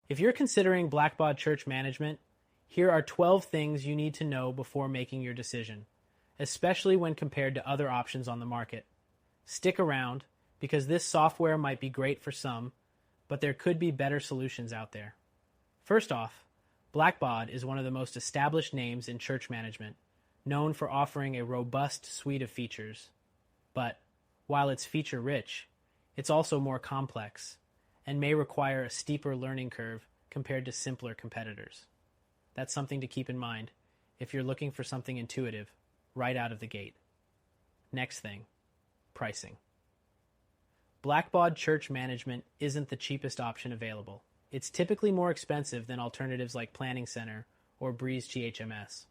If you're considering Blackbaud Church Management, here are 12 things you need to know before making your decision, especially when compared to other options on the market. Stick around, because this software might be great for some, but there could be better solutions out there. First off, Blackbaud is one of the most established names in church management, known for offering a robust suite of features. But while it's feature-rich, it's also more complex and may require a steeper learning curve compared to simpler competitors. That's something to keep in mind if you're looking for something intuitive right out of the gate. Next thing, pricing. Blackbaud Church Management isn't the cheapest option available. It's typically more expensive than alternatives like Planning Center or Breeze GHMS.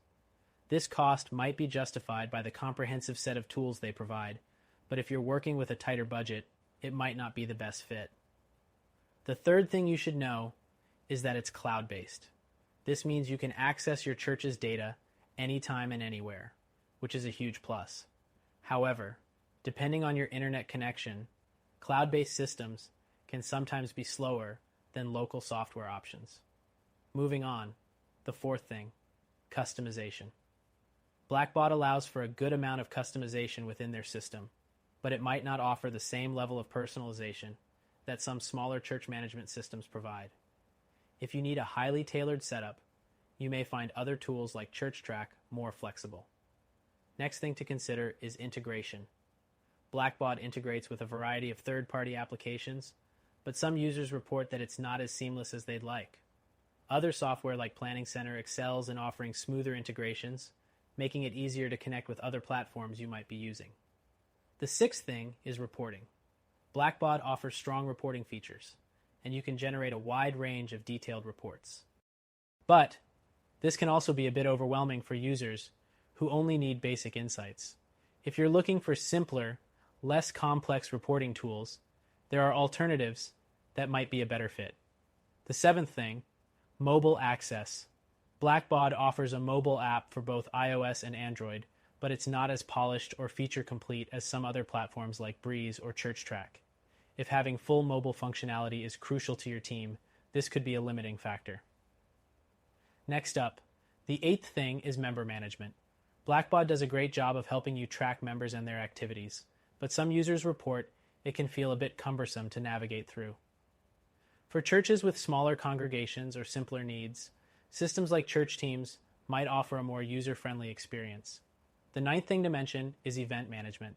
This cost might be justified by the comprehensive set of tools they provide, but if you're working with a tighter budget, it might not be the best fit. The third thing you should know is that it's cloud-based. This means you can access your church's data anytime and anywhere, which is a huge plus. However, depending on your internet connection, cloud-based systems can sometimes be slower than local software options. Moving on, the fourth thing, customization. Blackbaud allows for a good amount of customization within their system, but it might not offer the same level of personalization that some smaller church management systems provide. If you need a highly tailored setup, you may find other tools like ChurchTrack more flexible. Next thing to consider is integration. Blackbaud integrates with a variety of third-party applications, but some users report that it's not as seamless as they'd like. Other software like Planning Center excels in offering smoother integrations, making it easier to connect with other platforms you might be using. The sixth thing is reporting. Blackbaud offers strong reporting features, and you can generate a wide range of detailed reports. But this can also be a bit overwhelming for users who only need basic insights. If you're looking for simpler, less complex reporting tools, there are alternatives that might be a better fit. The seventh thing, mobile access. Blackbaud offers a mobile app for both iOS and Android, but it's not as polished or feature complete as some other platforms like Breeze or ChurchTrack. If having full mobile functionality is crucial to your team, this could be a limiting factor. Next up, the eighth thing is member management. Blackbaud does a great job of helping you track members and their activities, but some users report it can feel a bit cumbersome to navigate through. For churches with smaller congregations or simpler needs, systems like church teams might offer a more user-friendly experience. The ninth thing to mention is event management.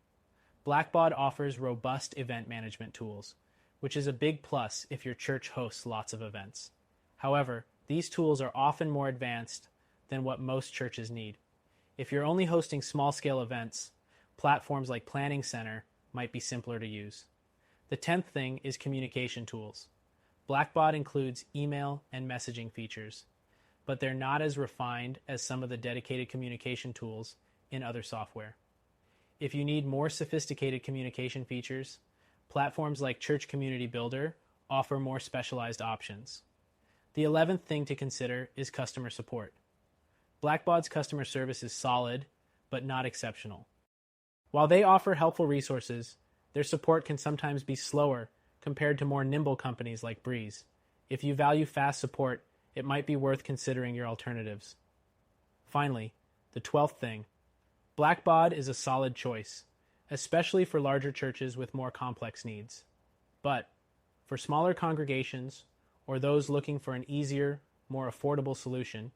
Blackbaud offers robust event management tools, which is a big plus if your church hosts lots of events. However, these tools are often more advanced than what most churches need. If you're only hosting small-scale events, platforms like Planning Center might be simpler to use. The 10th thing is communication tools. Blackbaud includes email and messaging features, but they're not as refined as some of the dedicated communication tools in other software. If you need more sophisticated communication features, platforms like Church Community Builder offer more specialized options. The 11th thing to consider is customer support. Blackbaud's customer service is solid, but not exceptional. While they offer helpful resources, their support can sometimes be slower compared to more nimble companies like Breeze. If you value fast support, it might be worth considering your alternatives. Finally, the 12th thing. Blackbaud is a solid choice, especially for larger churches with more complex needs. But for smaller congregations or those looking for an easier, more affordable solution,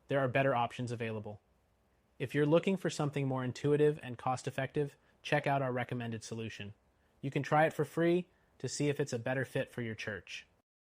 there are better options available. If you're looking for something more intuitive and cost-effective, check out our recommended solution. You can try it for free to see if it's a better fit for your church.